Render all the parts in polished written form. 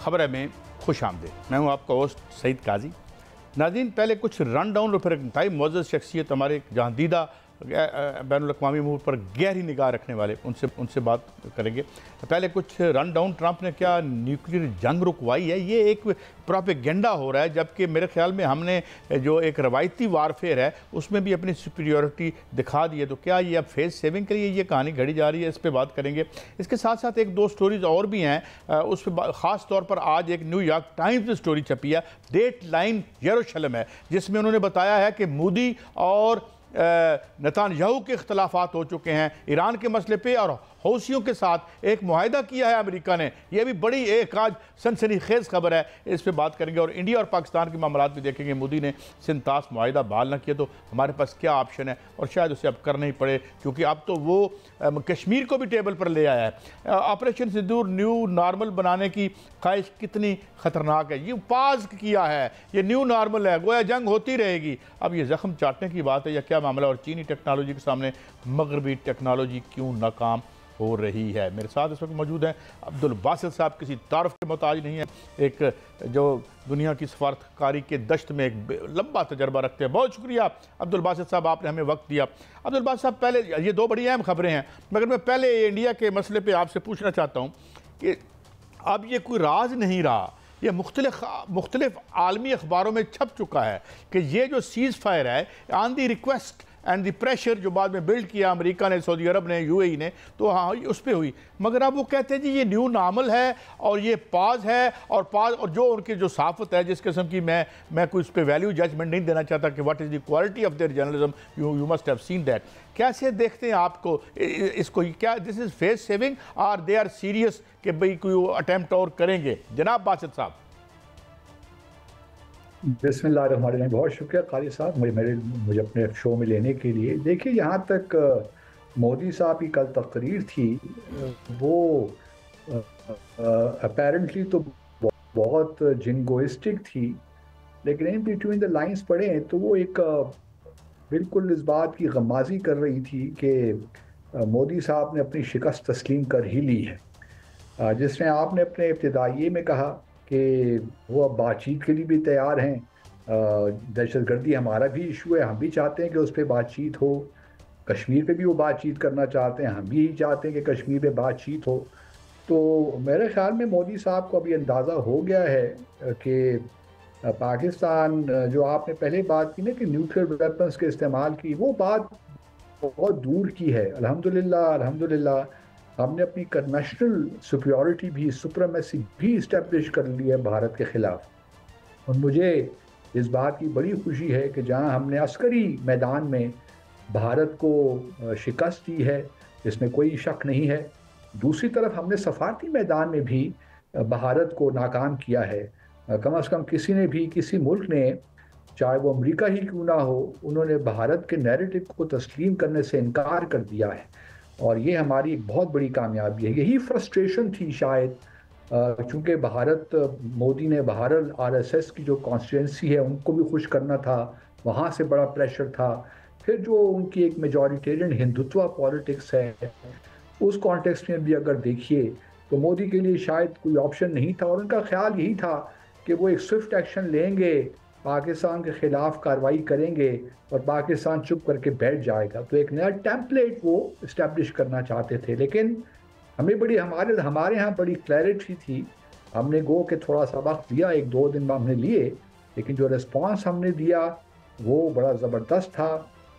खबर में खुश आमदीद। मैं हूँ आपका होस्ट सईद काजी। नाज़रीन, पहले कुछ रन डाउन और फिर इंतहाई मुअज़्ज़ज़ शख्सियत, हमारे जहांदीदा बैनुल-अक़वामी अमूर पर गहरी निगाह रखने वाले, उनसे बात करेंगे। पहले कुछ रन डाउन। ट्रंप ने क्या न्यूक्लियर जंग रुकवाई है? ये एक प्रोपेगेंडा हो रहा है, जबकि मेरे ख्याल में हमने जो एक रवायती वारफेयर है उसमें भी अपनी सुपीरियरिटी दिखा दी है। तो क्या ये अब फेस सेविंग के लिए ये कहानी घड़ी जा रही है? इस पर बात करेंगे। इसके साथ साथ एक दो स्टोरीज और भी हैं। उस पर ख़ास तौर पर आज एक न्यूयॉर्क टाइम्स में स्टोरी छपी है, डेट लाइन यरूशलेम है, जिसमें उन्होंने बताया है कि मोदी और नेतन्याहू के इख्तलाफात हो चुके हैं ईरान के मसले पे, और हौसियों के साथ एक मुआहिदा किया है अमेरिका ने। यह भी बड़ी एक आज सनसनीखेज खबर है, इस पर बात करेंगे। और इंडिया और पाकिस्तान के मामलात भी देखेंगे। मोदी ने सिंतास मुआहिदा बहाल न किया तो हमारे पास क्या ऑप्शन है, और शायद उसे अब करना ही पड़े, क्योंकि अब तो वो कश्मीर को भी टेबल पर ले आया है। ऑपरेशन सिंदूर न्यू नॉर्मल बनाने की ख्वाहिश कितनी ख़तरनाक है। ये पास किया है, ये न्यू नॉर्मल है, गोया जंग होती रहेगी। अब ये ज़ख्म चाटने की बात है या क्या मामला? और चीनी टेक्नोलॉजी के सामने मगरबी टेक्नोलॉजी क्यों नाकाम हो रही है? मेरे साथ इस वक्त मौजूद हैं अब्दुल बासित साहब, किसी तारफ़ के मोहताज नहीं है, एक जो दुनिया की सफारतकारी के दश्त में एक लंबा तजर्बा रखते हैं। बहुत शुक्रिया अब्दुल बासित साहब, आपने हमें वक्त दिया। अब्दुल बासित साहब, पहले ये दो बड़ी अहम खबरें हैं, मगर मैं पहले इंडिया के मसले पर आपसे पूछना चाहता हूँ कि अब ये कोई राज नहीं रहा, ये मुख्तलिफ आलमी अखबारों में छप चुका है कि ये जो सीज़ फायर है on the request and the pressure जो बाद में बिल्ड किया अमेरिका ने, सऊदी अरब ने, यूएई ने, तो हाँ उस पर हुई। मगर अब वो कहते हैं जी ये न्यू नॉर्मल है और ये पाज है, और जो उनकी जो सहाफ़त है, जिस किस्म की मैं कोई उस पर वैल्यू जजमेंट नहीं देना चाहता कि what is the quality of their journalism, you must have seen that. कैसे देखते हैं आपको इसको? क्या दिस इज़ फेस सेविंग और दे आर सीरियस कि भाई कोई अटैम्प्ट और करेंगे? जनाब बासित साहब। बिस्मिल्लाहिर्रहमानिर्रहीम। बहुत शुक्रिया कारी साहब मुझे अपने शो में लेने के लिए। देखिए, यहाँ तक मोदी साहब की कल तकरीर थी, वो अपेरेंटली तो बहुत जिंगोइस्टिक थी, लेकिन इन बिटवीन द लाइंस पढ़ें तो वो एक बिल्कुल इस बात की गमाजी कर रही थी कि मोदी साहब ने अपनी शिकस्त तस्लीम कर ही ली है। जिसमें आपने अपने इब्तिदाइये में कहा कि वो अब बातचीत के लिए भी तैयार हैं। दहशतगर्दी हमारा भी इशू है, हम भी चाहते हैं कि उस पर बातचीत हो। कश्मीर पे भी वो बातचीत करना चाहते हैं, हम भी यही चाहते हैं कि कश्मीर पे बातचीत हो। तो मेरे ख़्याल में मोदी साहब को अभी अंदाज़ा हो गया है कि पाकिस्तान, जो आपने पहले बात की ना कि न्यूक्लियर वेपन्स के इस्तेमाल की, वो बात बहुत दूर की है। अल्हम्दुलिल्लाह हमने अपनी कन्वेंशनल सुपीरियरिटी भी, सुप्रीमेसी भी इस्टेब्लिश कर ली है भारत के ख़िलाफ़। और मुझे इस बात की बड़ी खुशी है कि जहां हमने अस्करी मैदान में भारत को शिकस्त दी है, इसमें कोई शक नहीं है, दूसरी तरफ हमने सफारती मैदान में भी भारत को नाकाम किया है। कम से कम किसी मुल्क ने, चाहे वो अमेरिका ही क्यों ना हो, उन्होंने भारत के नैरेटिव को तस्लीम करने से इनकार कर दिया है। और ये हमारी एक बहुत बड़ी कामयाबी है। यही फ्रस्ट्रेशन थी शायद, चूँकि मोदी ने भारत आरएसएस की जो कॉन्स्टिट्यूंसी है उनको भी खुश करना था, वहाँ से बड़ा प्रेशर था। फिर जो उनकी एक मेजॉरिटेरियन हिंदुत्व पॉलिटिक्स है, उस कॉन्टेक्स्ट में भी अगर देखिए तो मोदी के लिए शायद कोई ऑप्शन नहीं था, और उनका ख्याल यही था कि वो एक स्विफ्ट एक्शन लेंगे, पाकिस्तान के ख़िलाफ़ कार्रवाई करेंगे और पाकिस्तान चुप करके बैठ जाएगा। तो एक नया टेम्पलेट वो इस्टेब्लिश करना चाहते थे। लेकिन हमारे यहाँ बड़ी क्लैरिटी थी। हमने के थोड़ा सा वक्त लिया, 1-2 दिन में हमने लिए, लेकिन जो रिस्पांस हमने दिया वो बड़ा ज़बरदस्त था।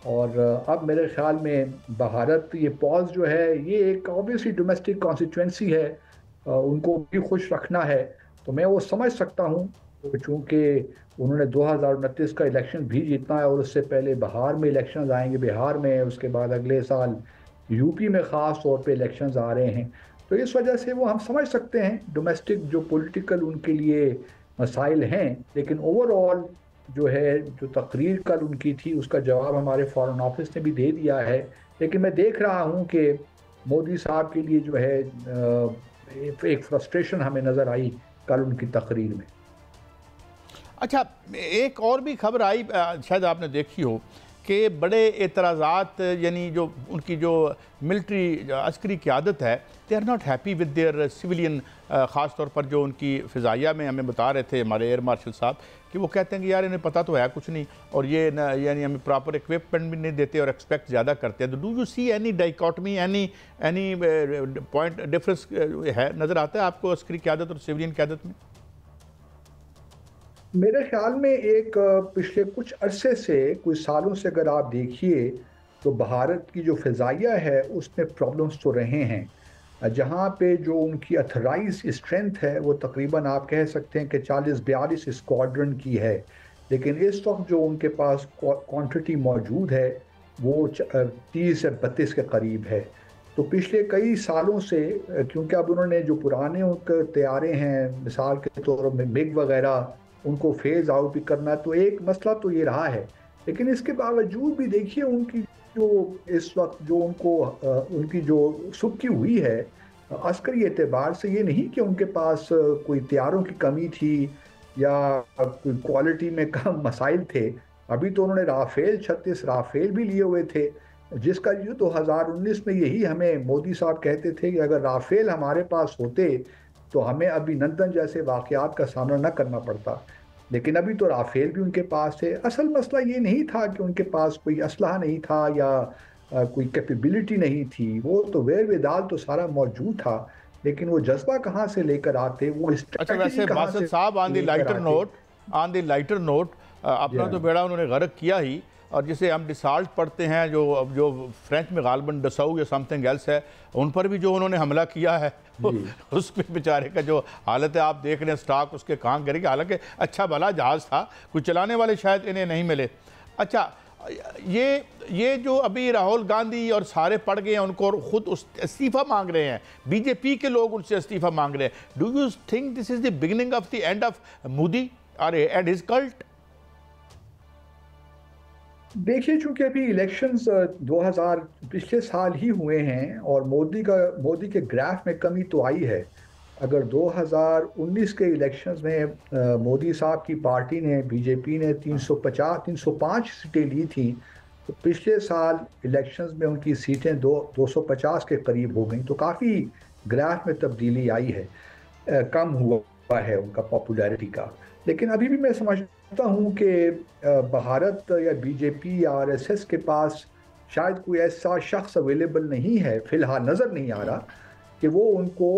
और अब मेरे ख्याल में भारत, ये पॉज जो है, ये एक ऑब्वियसली डोमेस्टिक कॉन्स्टिट्यूंसी है, उनको भी खुश रखना है। तो मैं वो समझ सकता हूँ, चूँकि उन्होंने 2029 का इलेक्शन भी जीतना है और उससे पहले बिहार में इलेक्शंस आएंगे, बिहार में, उसके बाद अगले साल यूपी में ख़ास तौर पे इलेक्शंस आ रहे हैं। तो इस वजह से वो हम समझ सकते हैं डोमेस्टिक जो पॉलिटिकल उनके लिए मसाइल हैं। लेकिन ओवरऑल जो तकरीर कल उनकी थी, उसका जवाब हमारे फॉरेन ऑफिस ने भी दे दिया है। लेकिन मैं देख रहा हूँ कि मोदी साहब के लिए जो है एक फ्रस्ट्रेशन हमें नज़र आई कल उनकी तकरीर में। अच्छा, एक और भी खबर आई, शायद आपने देखी हो, कि बड़े एतराज़ात, यानी जो उनकी जो मिलिट्री अस्करी क़यादत है, they are not happy with their civilian, ख़ास तौर पर जो उनकी फ़िज़ाइया में हमें बता रहे थे हमारे एयर मार्शल साहब कि वो कहते हैं कि यार इन्हें पता तो है कुछ नहीं, और ये न यानी हमें प्रॉपर इक्विपमेंट भी नहीं देते और एक्सपेक्ट ज़्यादा करते हैं। तो do you see any dichotomy, any point difference है, नज़र आता है आपको अस्करी क़यादत और सिविलियन क़यादत में? मेरे ख्याल में एक पिछले कुछ अरसे से, कुछ सालों से अगर आप देखिए तो भारत की जो फ़िज़ाइया है उसमें प्रॉब्लम्स तो रहे हैं। जहाँ पे जो उनकी अथराइज स्ट्रेंथ है वो तकरीबन आप कह सकते हैं कि 40-42 स्क्वाड्रन की है, लेकिन इस वक्त जो उनके पास क्वांटिटी मौजूद है वो 30 से 32 के करीब है। तो पिछले कई सालों से, क्योंकि अब उन्होंने जो पुराने उनके तैयारे हैं, मिसाल के तौर पर मिग वगैरह, उनको फेज़ आउट भी करना, तो एक मसला तो ये रहा है। लेकिन इसके बावजूद भी देखिए उनकी जो इस वक्त जो उनकी जो सुक्की हुई है अस्करी एतबार से, ये नहीं कि उनके पास कोई तैयारों की कमी थी या कोई क्वालिटी में कम मसाइल थे। अभी तो उन्होंने राफेल 36 राफेल भी लिए हुए थे, जिसका जो 2019 में यही हमें मोदी साहब कहते थे कि अगर राफेल हमारे पास होते तो हमें अभिनंदन जैसे वाक़यात का सामना न करना पड़ता। लेकिन अभी तो राफेल भी उनके पास है। असल मसला ये नहीं था कि उनके पास कोई असलहा नहीं था या कोई कैपेबिलिटी नहीं थी, वो तो वेर-विदाल तो सारा मौजूद था, लेकिन वो जज्बा कहाँ से लेकर आते, वो अच्छा, वैसे बासित साहब, ऑन द लाइटर नोट अपना तो बेड़ा उन्होंने गर्क किया ही, और जिसे हम डिसाल्ट पढ़ते हैं जो फ्रेंच में गालबन डसाऊ या समथिंग एल्स है, उन पर भी जो उन्होंने हमला किया है उस पे बेचारे का जो हालत है आप देख रहे हैं, स्टॉक उसके कहाँ गिरेगी। हालांकि अच्छा भला जहाज़ था, कुछ चलाने वाले शायद इन्हें नहीं मिले। अच्छा, ये जो अभी राहुल गांधी और सारे पड़ गए हैं उनको, खुद इस्तीफ़ा मांग रहे हैं, बीजेपी के लोग उनसे इस्तीफ़ा मांग रहे हैं। Do you think this is the beginning of the end of Modi और एंड हिज कल्ट? देखिए, चूंकि अभी इलेक्शंस 2000 पिछले साल ही हुए हैं और मोदी के ग्राफ में कमी तो आई है। अगर 2019 के इलेक्शंस में मोदी साहब की पार्टी ने, बीजेपी ने 305 सीटें ली थी, तो पिछले साल इलेक्शंस में उनकी सीटें 250 के करीब हो गई, तो काफ़ी ग्राफ में तब्दीली आई है, कम हुआ है उनका पॉपुलैरिटी का। लेकिन अभी भी मैं समझता हूँ कि भारत या बीजेपी या आरएसएस के पास शायद कोई ऐसा शख्स अवेलेबल नहीं है, फिलहाल नज़र नहीं आ रहा कि वो उनको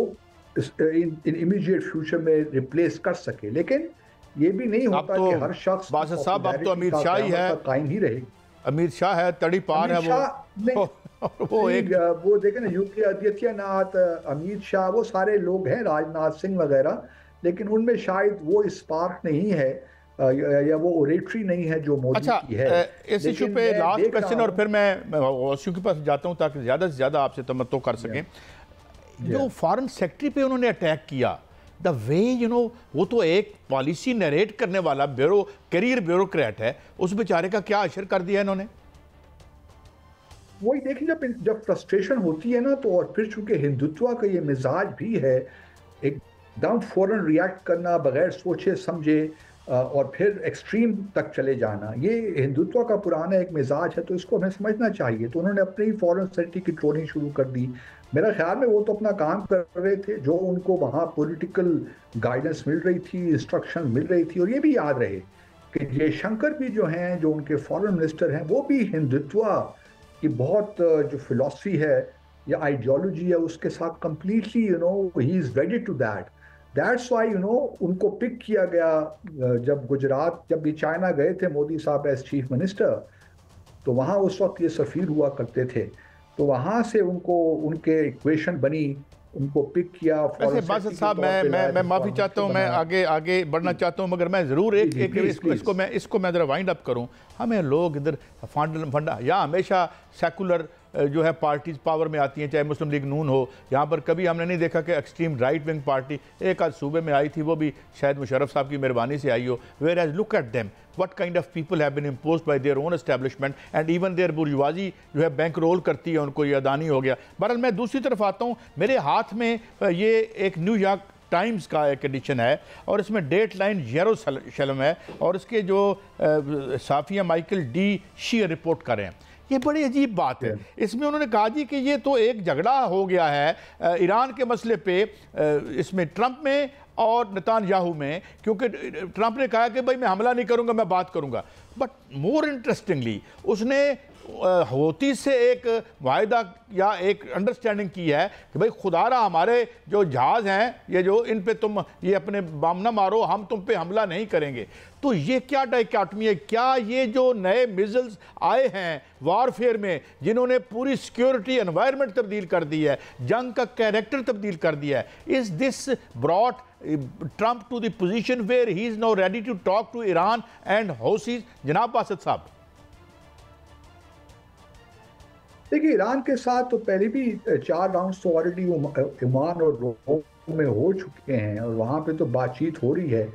इन इमीडिएट फ्यूचर में रिप्लेस कर सके। लेकिन ये भी नहीं होता तो कि हर शख्स बासित साहब, अब तो अमित शाह ही है, कायम ही रहे। अमित शाह है, तड़ी पार है वो देखें ना, योगी आदित्यनाथ, अमित शाह, वो सारे लोग हैं, राजनाथ सिंह वगैरह, लेकिन उनमें शायद वो स्पार्क नहीं है या वो ओरेटरी नहीं है जो मोदी की है। इस इशू पे लास्ट क्वेश्चन और फिर मैं ओशू के पास जाता हूं ताकि ज़्यादा से ज़्यादा आपसे तमत्तो कर सकें। जो फॉरेन सेक्रेटरी पे उन्होंने अटैक किया, द वे वो तो एक पॉलिसी नरेट करने वाला करियर ब्यूरोक्रेट है, उस बेचारे का क्या असर कर दिया इन्होंने? वही देखिए, जब फ्रस्ट्रेशन होती है ना, तो और फिर चूंकि हिंदुत्व का ये मिजाज भी है, एकदम फौरन रिएक्ट करना बगैर सोचे समझे और फिर एक्सट्रीम तक चले जाना, ये हिंदुत्व का पुराना एक मिजाज है, तो इसको हमें समझना चाहिए। तो उन्होंने अपने ही फॉरेन सेक्रेटरी की ट्रोलिंग शुरू कर दी। मेरा ख्याल में वो तो अपना काम कर रहे थे, जो उनको वहाँ पॉलिटिकल गाइडेंस मिल रही थी, इंस्ट्रक्शन मिल रही थी। और ये भी याद रहे कि जयशंकर भी जो हैं, जो उनके फॉरेन मिनिस्टर हैं, वो भी हिंदुत्व की बहुत जो फिलॉसफी है या आइडियोलॉजी है उसके साथ कंप्लीटली ही is ready to that. That's why उनको पिक किया गया। जब भी चाइना गए थे मोदी साहब एज चीफ मिनिस्टर, तो वहाँ उस वक्त ये सफ़ीर हुआ करते थे, तो वहाँ से उनको उनके इक्वेशन बनी, उनको पिक किया। वैसे बासित साहब, मैं माफ़ी चाहता हूँ, मैं आगे बढ़ना चाहता हूँ, मगर मैं ज़रूर इसको मैं ज़रा वाइंड अप करूँ। हमें लोग इधर फंडा या हमेशा सेकुलर जो है पार्टीज पावर में आती हैं, चाहे मुस्लिम लीग नून हो, यहाँ पर कभी हमने नहीं देखा कि एक्सट्रीम राइट विंग पार्टी एक आध सूबे में आई थी, वो भी शायद मुशर्रफ साहब की मेहरबानी से आई हो। Whereas look at them, what kind of people have been imposed by their own establishment and even their bourgeoisie जो है बैंक रोल करती है उनको, ये अदानी हो गया। बहरहाल मैं दूसरी तरफ आता हूँ, मेरे हाथ में ये एक न्यूयॉर्क टाइम्स का एक एडिशन है और इसमें डेट लाइन यरूशलेम है और इसके जो Safia Michael D she report कर रहे हैं। ये बड़ी अजीब बात है। इसमें उन्होंने कहा जी कि ये तो एक झगड़ा हो गया है ईरान के मसले पे, इसमें ट्रंप में और नेतान्याहू में, क्योंकि ट्रंप ने कहा कि भाई मैं हमला नहीं करूंगा, मैं बात करूंगा। बट मोर इंटरेस्टिंगली उसने होती से एक वायदा या एक अंडरस्टैंडिंग की है कि भाई खुदारा हमारे जो जहाज़ हैं ये जो इन पे तुम ये अपने बम ना मारो, हम तुम पे हमला नहीं करेंगे। तो ये क्या डाइकॉटमी है? क्या ये जो नए मिसाइल्स आए हैं वारफेयर में, जिन्होंने पूरी सिक्योरिटी एनवायरनमेंट तब्दील कर दी है, जंग का कैरेक्टर तब्दील कर दिया है, is this brought Trump to the position where he is now ready to talk to Iran and Houthis? जनाब बासत साहब, देखिए ईरान के साथ तो पहले भी 4 राउंड्स तो ऑलरेडी ओमान और रोम में हो चुके हैं और वहाँ पे तो बातचीत हो रही है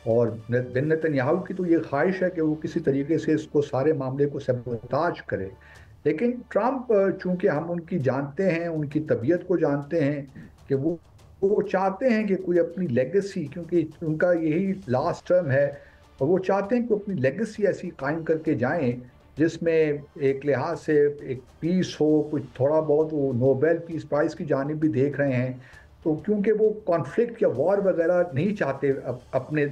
और बिन नेतन्याहू की तो ये ख्वाहिश है कि वो किसी तरीके से इसको सारे मामले को सबोताज करे। लेकिन ट्रंप चूंकि हम उनकी जानते हैं, उनकी तबीयत को जानते हैं कि वो चाहते हैं कि कोई अपनी लेगेसी, क्योंकि उनका यही लास्ट टर्म है और वो चाहते हैं कि अपनी लेगेसी ऐसी कायम करके जाएं जिसमें एक लिहाज से एक पीस हो, कुछ थोड़ा बहुत। वो नोबेल पीस प्राइज़ की जानिब भी देख रहे हैं, तो क्योंकि वो कॉन्फ्लिक्ट या वॉर वगैरह नहीं चाहते अपने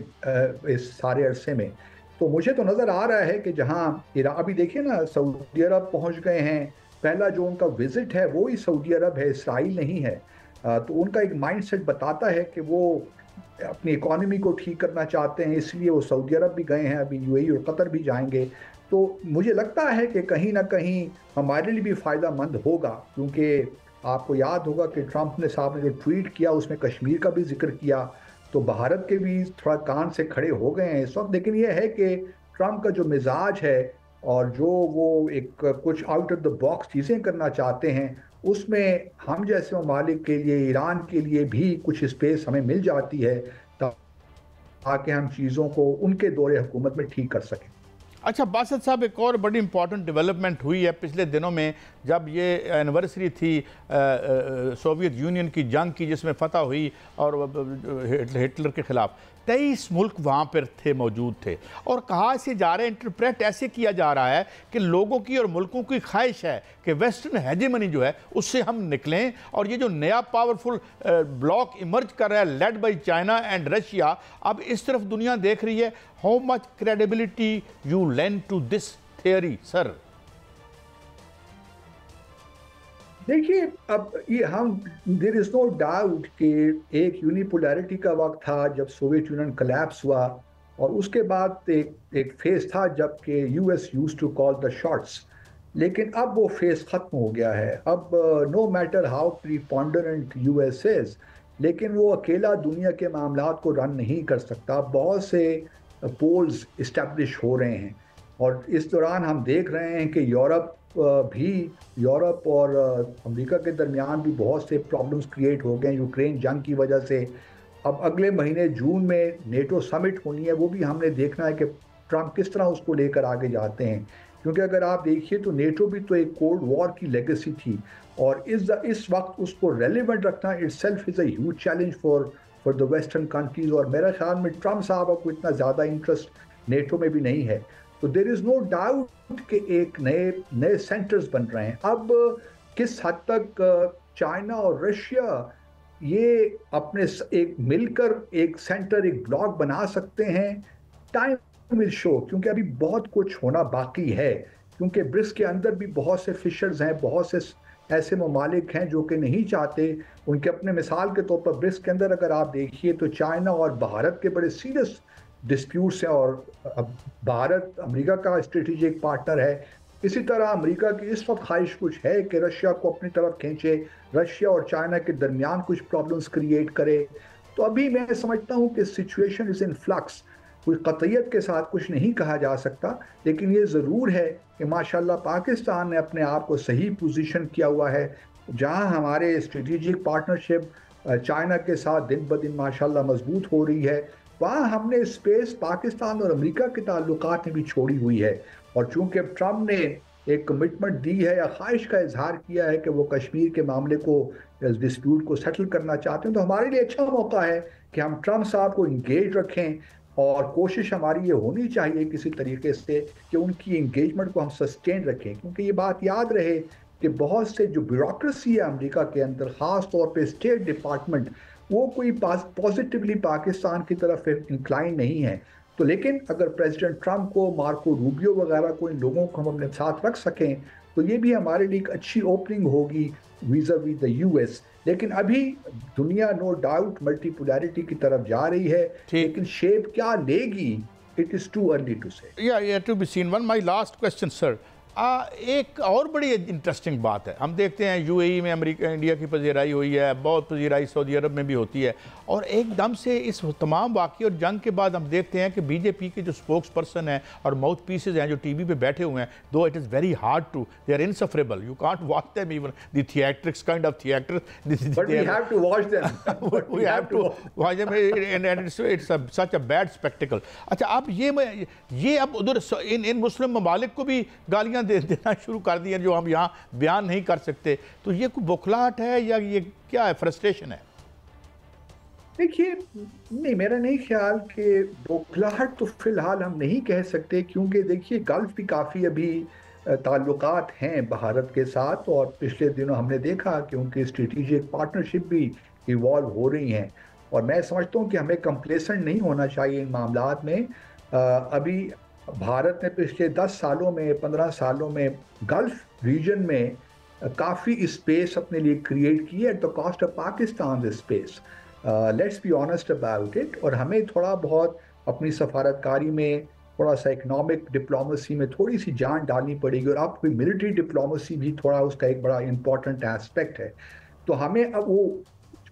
इस सारे अरसे में। तो मुझे तो नज़र आ रहा है कि जहाँ ईरान, अभी देखिए ना सऊदी अरब पहुँच गए हैं, पहला जो उनका विज़िट है वो ही सऊदी अरब है, इसराइल नहीं है। तो उनका एक माइंडसेट बताता है कि वो अपनी इकॉनमी को ठीक करना चाहते हैं, इसलिए वो सऊदी अरब भी गए हैं, अभी यूएई और कतर भी जाएंगे। तो मुझे लगता है कि कहीं ना कहीं हमारे लिए भी फ़ायदा मंद होगा, क्योंकि आपको याद होगा कि ट्रंप ने साहब ने जो ट्वीट किया उसमें कश्मीर का भी जिक्र किया, तो भारत के भी थोड़ा कान से खड़े हो गए हैं इस वक्त। लेकिन यह है कि ट्रंप का जो मिजाज है और जो वो एक कुछ आउट ऑफ द बॉक्स चीज़ें करना चाहते हैं, उसमें हम जैसे ममालिक के लिए, ईरान के लिए भी कुछ स्पेस हमें मिल जाती है ताकि हम चीज़ों को उनके दौरे हुकूमत में ठीक कर सकें। अच्छा बासत साहब, एक और बड़ी इंपॉर्टेंट डेवलपमेंट हुई है पिछले दिनों में, जब ये एनिवर्सरी थी सोवियत यूनियन की जंग की, जिसमें फतह हुई और हिटलर के ख़िलाफ़ 23 मुल्क वहाँ पर थे, मौजूद थे। और कहा से जा रहा है, इंटरप्रेट ऐसे किया जा रहा है कि लोगों की और मुल्कों की ख्वाहिश है कि वेस्टर्न हेजेमनी जो है उससे हम निकलें, और ये जो नया पावरफुल ब्लॉक इमर्ज कर रहा है led by China and Russia, अब इस तरफ दुनिया देख रही है। How much credibility you lend to this theory sir? देखिए अब ये हम, देयर इज नो डाउट कि एक यूनिपोलैरिटी का वक्त था जब सोवियत यूनियन कोलैप्स हुआ, और उसके बाद एक फेज था जबकि US used to call the shots. लेकिन अब वो फेज खत्म हो गया है। अब no matter how preponderant US is, लेकिन वो अकेला दुनिया के मामलात को रन नहीं कर सकता। बहुत से पोल्स इस्टेब्लिश हो रहे हैं और इस दौरान हम देख रहे हैं कि यूरोप और अमेरिका के दरमियान भी बहुत से प्रॉब्लम्स क्रिएट हो गए यूक्रेन जंग की वजह से। अब अगले महीने जून में नेटो समिट होनी है, वो भी हमने देखना है कि ट्रंप किस तरह उसको लेकर आगे जाते हैं, क्योंकि अगर आप देखिए तो नेटो भी तो एक कोल्ड वॉर की लेगेसी थी और इस वक्त उसको रेलिवेंट रखना itself is a huge challenge for the western countries. और मेरे ख्याल में ट्रंप साहब को इतना ज़्यादा इंटरेस्ट नेटो में भी नहीं है। तो देयर इज़ नो डाउट कि एक नए सेंटर्स बन रहे हैं। अब किस हद तक चाइना और रशिया ये अपने एक मिलकर एक सेंटर, एक ब्लॉक बना सकते हैं, टाइम विल शो, क्योंकि अभी बहुत कुछ होना बाकी है। क्योंकि ब्रिक्स के अंदर भी बहुत से फिशर्स हैं, बहुत से ऐसे ममालिक हैं जो कि नहीं चाहते उनके अपने। मिसाल के तौर पर ब्रिक्स के अंदर अगर आप देखिए तो चाइना और भारत के बड़े सीरियस डिस्प्यूट्स हैं, और भारत अमेरिका का स्ट्रेटेजिक पार्टनर है। इसी तरह अमेरिका की इस वक्त ख्वाहिश कुछ है कि रशिया को अपनी तरफ खींचे, रशिया और चाइना के दरमियान कुछ प्रॉब्लम्स क्रिएट करे। तो अभी मैं समझता हूँ कि सिचुएशन इज़ इन फ्लक्स। कोई कतईयत के साथ कुछ नहीं कहा जा सकता, लेकिन ये ज़रूर है कि माशाल्लाह पाकिस्तान ने अपने आप को सही पोजीशन किया हुआ है। जहां हमारे स्ट्रेटेजिक पार्टनरशिप चाइना के साथ दिन ब दिन माशाल्लाह मजबूत हो रही है, वहाँ हमने स्पेस पाकिस्तान और अमेरिका के ताल्लुकात में भी छोड़ी हुई है। और चूंकि ट्रंप ने एक कमिटमेंट दी है या ख्वाहिश का इजहार किया है कि वो कश्मीर के मामले को, डिस्प्यूट को सेटल करना चाहते हैं, तो हमारे लिए अच्छा मौका है कि हम ट्रम्प साहब को इंगेज रखें। और कोशिश हमारी ये होनी चाहिए किसी तरीके से कि उनकी इंगेजमेंट को हम सस्टेन रखें, क्योंकि ये बात याद रहे कि बहुत से जो ब्यूरोक्रेसी है अमेरिका के अंदर, ख़ास तौर पे स्टेट डिपार्टमेंट, वो कोई पॉजिटिवली पाकिस्तान की तरफ इंक्लाइन नहीं है। तो लेकिन अगर प्रेसिडेंट ट्रम्प को, मार्को रूबियो वगैरह को, इन लोगों को हम अपने साथ रख सकें तो ये भी हमारे लिए एक अच्छी ओपनिंग होगी वीज़ा वी द यूएस। लेकिन अभी दुनिया नो डाउट मल्टीपोलैरिटी की तरफ जा रही है, लेकिन शेप क्या लेगी, it is too early to say. या to be seen. One my last question sir, एक और बड़ी इंटरेस्टिंग बात है, हम देखते हैं यूएई में अमेरिका इंडिया की पजीराई हुई है, बहुत पजीराई सऊदी अरब में भी होती है, और एकदम से इस तमाम वाक़े और जंग के बाद हम देखते हैं कि बीजेपी के जो स्पोक्स पर्सन हैं और माउथ पीसेज हैं जो टीवी पे बैठे हुए हैं, though it is very hard to, they are insufferable, you can't watch them even the theatrics kind of theatres, but we have to watch them, we have to watch them and it's such a bad spectacle. अच्छा, अब ये अब उधर इन मुस्लिम ममालिक को भी गालियाँ देना शुरू कर दिया जो हम यहाँ बयान नहीं कर सकते, तो ये कोई बौखलाहट है या ये क्या है, फ्रस्ट्रेशन है? देखिए, नहीं, मेरा नहीं ख्याल कि बौखलाहट तो फिलहाल हम नहीं कह सकते, क्योंकि देखिए गल्फ भी काफ़ी अभी ताल्लुकात हैं भारत के साथ, और पिछले दिनों हमने देखा कि उनकी स्ट्रेटेजिक पार्टनरशिप भी इवॉल्व हो रही हैं, और मैं समझता हूँ कि हमें कंप्लेसेंट नहीं होना चाहिए इन मामलात में। अभी भारत ने पिछले 10 सालों में, 15 सालों में गल्फ रीजन में काफ़ी स्पेस अपने लिए क्रिएट की है at the cost of Pakistan space. Let's be honest about it. और हमें थोड़ा बहुत अपनी सफारतकारी में, थोड़ा सा इकनॉमिक डिप्लोमेसी में थोड़ी सी जान डालनी पड़ेगी, और अब कोई मिलिट्री डिप्लोमेसी भी थोड़ा उसका एक बड़ा इंपॉर्टेंट एस्पेक्ट है। तो हमें अब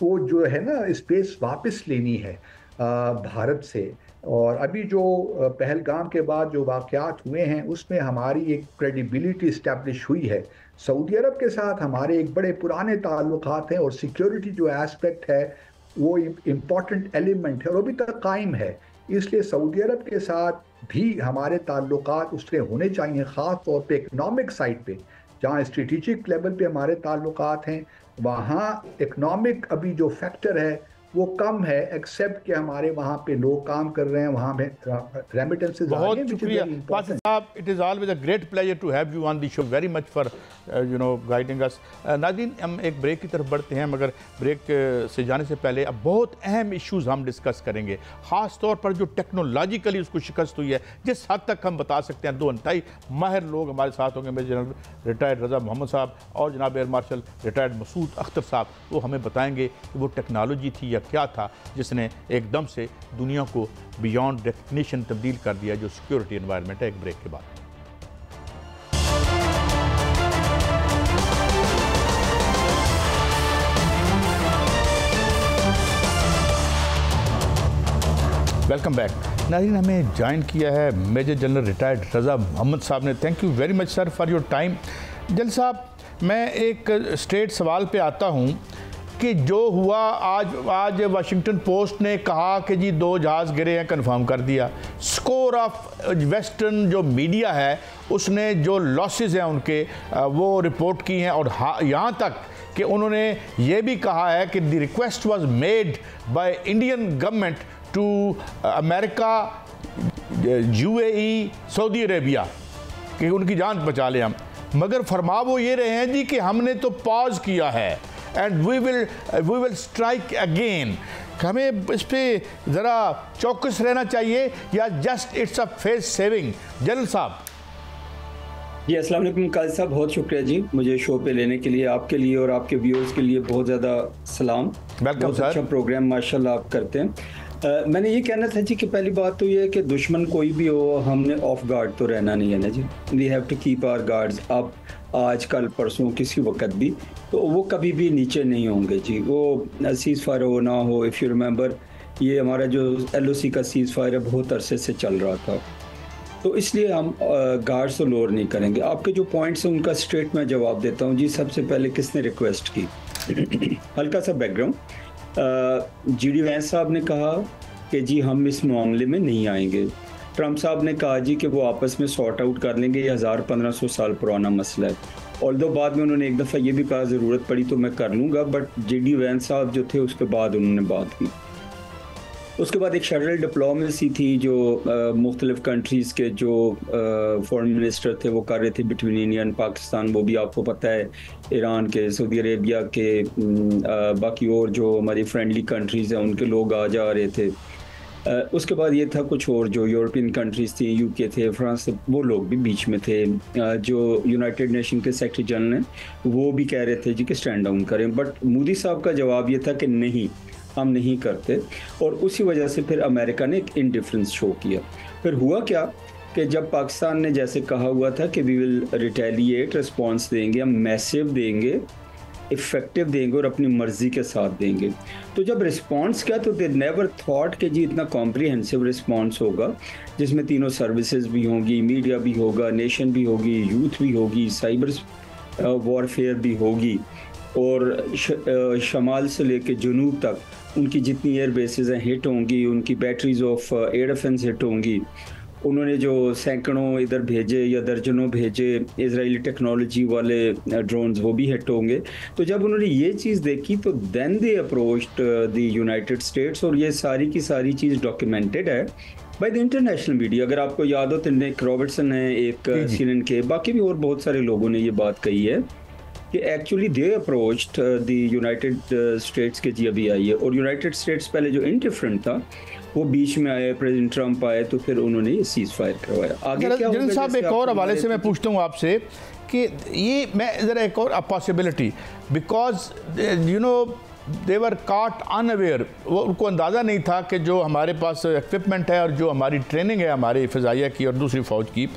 वो जो है ना स्पेस वापस लेनी है भारत से। और अभी जो पहलगाम के बाद जो वाक़यात हुए हैं उसमें हमारी एक क्रेडिबिलिटी इस्टेब्लिश हुई है। सऊदी अरब के साथ हमारे एक बड़े पुराने ताल्लुकात हैं, और सिक्योरिटी जो एस्पेक्ट है वो इम्पॉर्टेंट एलिमेंट है और अभी तक कायम है। इसलिए सऊदी अरब के साथ भी हमारे ताल्लुकात उससे होने चाहिए, ख़ास तौर पे इकनॉमिक साइड पे, जहाँ स्ट्रेटेजिक लेवल पे हमारे ताल्लुकात हैं, वहाँ इकनॉमिक अभी जो फैक्टर है वो कम है, एक्सेप्ट कि हमारे वहाँ पे लोग काम कर रहे हैं, वहाँ पे रेमिटेंसेस। बहुत शुक्रिया वासिफ साहब, it is always a great pleasure to have you on the show, very much for guiding us. नाज़रीन, हम एक ब्रेक की तरफ बढ़ते हैं, मगर ब्रेक से जाने से पहले अब बहुत अहम इश्यूज़ हम डिस्कस करेंगे, ख़ास तौर पर जो टेक्नोलॉजिकली उसको शिकस्त हुई है, जिस हद तक हम बता सकते हैं। दो इंतहाई माहिर लोग हमारे साथ होंगे, major general retired Raza Mohammad साहब और जनाब air marshal retired Masood Akhtar साहब। वो हमें बताएंगे कि वो टेक्नोलॉजी थी या क्या था जिसने एकदम से दुनिया को बियॉन्ड रिकग्निशन तब्दील कर दिया, जो सिक्योरिटी एनवायरनमेंट है। एक ब्रेक के बाद वेलकम बैक। नाज़रीन, हमें ज्वाइन किया है major general retired Raza Mohammad साहब ने। Thank you very much sir for your time. General साहब, मैं एक स्ट्रेट सवाल पे आता हूँ कि जो हुआ आज वाशिंगटन पोस्ट ने कहा कि जी 2 जहाज़ गिरे हैं, कंफर्म कर दिया। स्कोर ऑफ वेस्टर्न जो मीडिया है उसने जो लॉसेस हैं उनके वो रिपोर्ट की हैं, और यहाँ तक कि उन्होंने ये भी कहा है कि the request was made by Indian government to America, UAE, Saudi Arabia कि उनकी जान बचा लें हम, मगर फरमा वो ये रहे हैं जी कि हमने तो पॉज किया है and we will strike again. हमें इस पर ज़रा चौकस रहना चाहिए या just it's a face saving? General साहब जी, अस्सलाम वालेकुम काजी साहब, बहुत शुक्रिया जी मुझे शो पे लेने के लिए। आपके लिए और आपके व्यूअर्स के लिए बहुत ज़्यादा सलाम। बहुत अच्छा प्रोग्राम माशाल्लाह आप करते हैं। मैंने ये कहना था जी कि पहली बात तो ये है कि दुश्मन कोई भी हो, हमने ऑफ गार्ड तो रहना नहीं है ना जी। We have to keep our guards up. आज कल परसों किसी वक्त भी तो वो कभी भी नीचे नहीं होंगे जी। वो सीज़ फायर हो ना हो, इफ़ यू रिमेंबर ये हमारा जो LOC का सीज़ फायर है बहुत अरसे से चल रहा था, तो इसलिए हम गार्ड्स तो लोअर नहीं करेंगे। आपके जो पॉइंट्स हैं उनका स्ट्रेट मैं जवाब देता हूँ जी। सबसे पहले किसने रिक्वेस्ट की? हल्का सा बैकग्राउंड, GD वैंस साहब ने कहा कि जी हम इस मामले में नहीं आएंगे। ट्रंप साहब ने कहा जी कि वो आपस में सॉर्ट आउट कर लेंगे, ये 1500 साल पुराना मसला है। और दो बाद में उन्होंने एक दफ़ा ये भी कहा ज़रूरत पड़ी तो मैं कर लूँगा, बट JD वैंस साहब जो थे उसके बाद उन्होंने बात की। उसके बाद एक शटल डिप्लोमेसी थी जो मुख्तलिफ कंट्रीज़ के जो फॉरेन मिनिस्टर थे वो कर रहे थे बिटवीन इंडिया एंड पाकिस्तान। वो भी आपको पता है ईरान के, सऊदी अरेबिया के, बाकी और जो हमारी फ्रेंडली कंट्रीज़ हैं उनके लोग आ जा रहे थे। उसके बाद ये था कुछ और जो यूरोपियन कंट्रीज़ थी, UK थे, फ्रांस थे, वो लोग भी बीच में थे। जो यूनाइटेड नेशन के सेक्रेटरी जनरल हैं वो भी कह रहे थे जी कि स्टैंड डाउन करें, बट मोदी साहब का जवाब ये था कि नहीं, हम नहीं करते। और उसी वजह से फिर अमेरिका ने एक इंडिफरेंस शो किया। फिर हुआ क्या कि जब पाकिस्तान ने जैसे कहा हुआ था कि वी विल रिटेलिएट, रिस्पॉन्स देंगे, हम मैसिव देंगे, इफेक्टिव देंगे और अपनी मर्जी के साथ देंगे, तो जब रिस्पॉन्स किया तो दे नेवर थॉट कि जी इतना कॉम्प्रिहेंसिव रिस्पॉन्स होगा जिसमें तीनों सर्विसेज भी होंगी, मीडिया भी होगा, नेशन भी होगी, यूथ भी होगी, साइबर वॉरफेयर भी होगी, और शमाल से लेकर जुनूब तक उनकी जितनी एयर बेसेस हैं हिट होंगी, उनकी batteries of air defence hit होंगी। उन्होंने जो सैकड़ों इधर भेजे या दर्जनों भेजे इजरायली टेक्नोलॉजी वाले ड्रोन्स, वो भी हिट होंगे। तो जब उन्होंने ये चीज़ देखी तो then they approached the United States, और ये सारी की सारी चीज़ डॉक्यूमेंटेड है बाय द इंटरनेशनल मीडिया। अगर आपको याद हो तो निक रॉबर्टसन है एक CNN के, बाकी भी और बहुत सारे लोगों ने ये बात कही है कि actually they approached the United states के जी अभी आई है, और यूनाइटेड स्टेट्स पहले जो इंडिफरेंट था वो बीच में आए, प्रेसिडेंट ट्रंप आए तो फिर उन्होंने ये सीज फायर करवाया। आगे क्या होगा? जनरल साहब एक और हवाले से मैं पूछता हूँ आपसे कि ये मैं ज़रा एक और possibility, because you know they were caught unaware, वो उनको अंदाज़ा नहीं था कि जो हमारे पास इक्विपमेंट है और जो हमारी ट्रेनिंग है हमारी फ़िज़ाइया की और दूसरी फ़ौज की,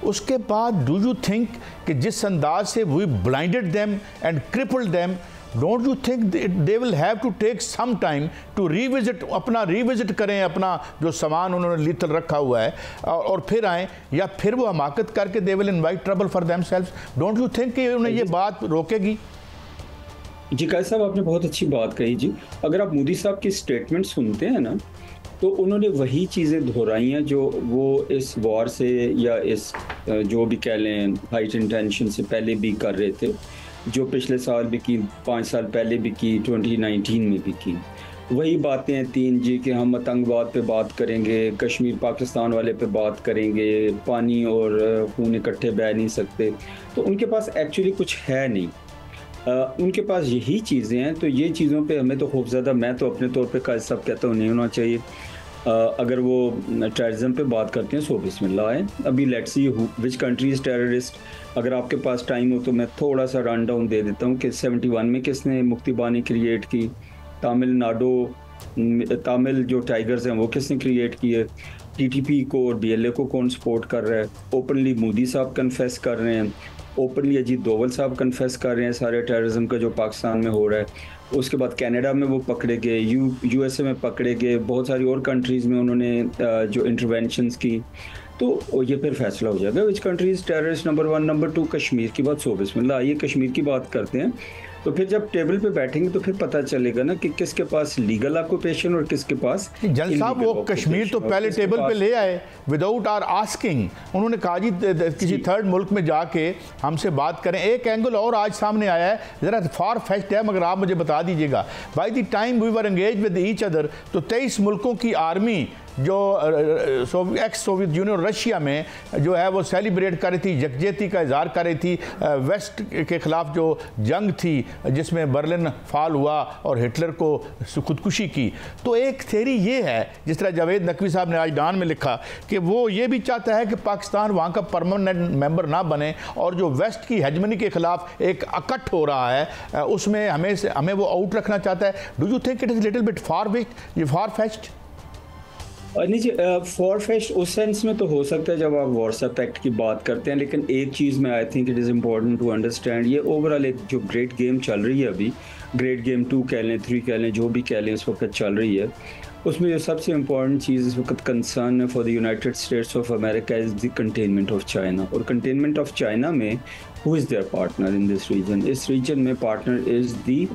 उसके बाद डू यू थिंक कि जिस अंदाज से we blinded them and crippled them, don't you think they will have to take some time to revisit करें अपना जो सामान उन्होंने लीथल रखा हुआ है और फिर आए, या फिर वो हमाकत करके they will invite trouble for themselves? Don't you think कि उन्हें ये बात रोकेगी? जी कायद साहब, आपने बहुत अच्छी बात कही जी। अगर आप मोदी साहब की स्टेटमेंट सुनते हैं ना, तो उन्होंने वही चीज़ें दोहराई हैं जो वो इस वॉर से या इस जो भी कह लें हाइट इंटेंशन से पहले भी कर रहे थे, जो पिछले साल भी की, 5 साल पहले भी की, 2019 में भी की। वही बातें हैं 3 जी कि हम आतंकवाद पे बात करेंगे, कश्मीर पाकिस्तान वाले पे बात करेंगे, पानी और खून इकट्ठे बह नहीं सकते। तो उनके पास एक्चुअली कुछ है नहीं, उनके पास यही चीज़ें हैं। तो ये चीज़ों पे हमें तो खौफज़दा, मैं तो अपने तौर पे कायद साहब कहता हूँ नहीं होना चाहिए। अगर वो टेररिज्म पे बात करते हैं सो बिस्मिल्लाह है। अभी let's see which country is terrorist. अगर आपके पास टाइम हो तो मैं थोड़ा सा रन डाउन दे देता हूँ कि 71 में किसने मुक्ति बानी क्रिएट की, तमिल जो टाइगर्स हैं वो किसने क्रिएट किए, TTP को और BLA को कौन सपोर्ट कर रहा है। ओपनली मोदी साहब कन्फेस कर रहे हैं, ओपनली अजीत डोवल साहब कन्फेस कर रहे हैं सारे टेररिज्म का जो पाकिस्तान में हो रहा है। उसके बाद कनाडा में वो पकड़े गए, USA में पकड़े गए, बहुत सारी और कंट्रीज़ में उन्होंने जो इंटरवेंशंस की। तो ये फिर फैसला हो जाएगा which countries terrorist, number 1। Number 2 Kashmir की बात, सो बिस्मिल्लाह, आइए कश्मीर की बात करते हैं। तो फिर जब टेबल पे बैठेंगे तो फिर पता चलेगा ना कि किसके पास लीगल ऑक्यूपेशन और किसके पास। जनरल साहब वो कश्मीर तो पहले टेबल पे ले आए विदाउट आर आस्किंग। उन्होंने कहा जी किसी थर्ड मुल्क में जाके हमसे बात करें। एक एंगल और आज सामने आया है, ज़रा फार फेच्ड है मगर आप मुझे बता दीजिएगा। By the time we were engage with each other, तो 23 मुल्कों की आर्मी जो एक्स सोवियत यूनियन रशिया में जो है वो सेलिब्रेट कर रही थी, यकजहती का इजहार कर रही थी वेस्ट के ख़िलाफ़ जो जंग थी जिसमें बर्लिन फॉल हुआ और हिटलर को खुदकुशी की। तो एक थ्योरी ये है, जिस तरह जावेद नकवी साहब ने आज डान में लिखा, कि वो ये भी चाहता है कि पाकिस्तान वहाँ का परमानेंट मेंबर ना बने और जो वेस्ट की हेजमनी के ख़िलाफ़ एक अकट हो रहा है उसमें हमें वो आउट रखना चाहता है। Do you think it is little bit far fetched? नहीं जी, फॉर फेस्ट उस सेंस में तो हो सकता है जब आप व्हाट्सएप एक्ट की बात करते हैं, लेकिन एक चीज़ में I think it is important to understand, ये ओवरऑल एक जो ग्रेट गेम चल रही है अभी, ग्रेट गेम 2 कह लें, 3 कह लें, जो भी कह लें इस वक्त चल रही है, उसमें जो सबसे इम्पॉर्टेंट चीज़ इस वक्त कंसर्न है for the United States of America is the containment of China. और कंटेनमेंट ऑफ चाइना में who is their partner in this region? इस रीजन में पार्टनर इज़ द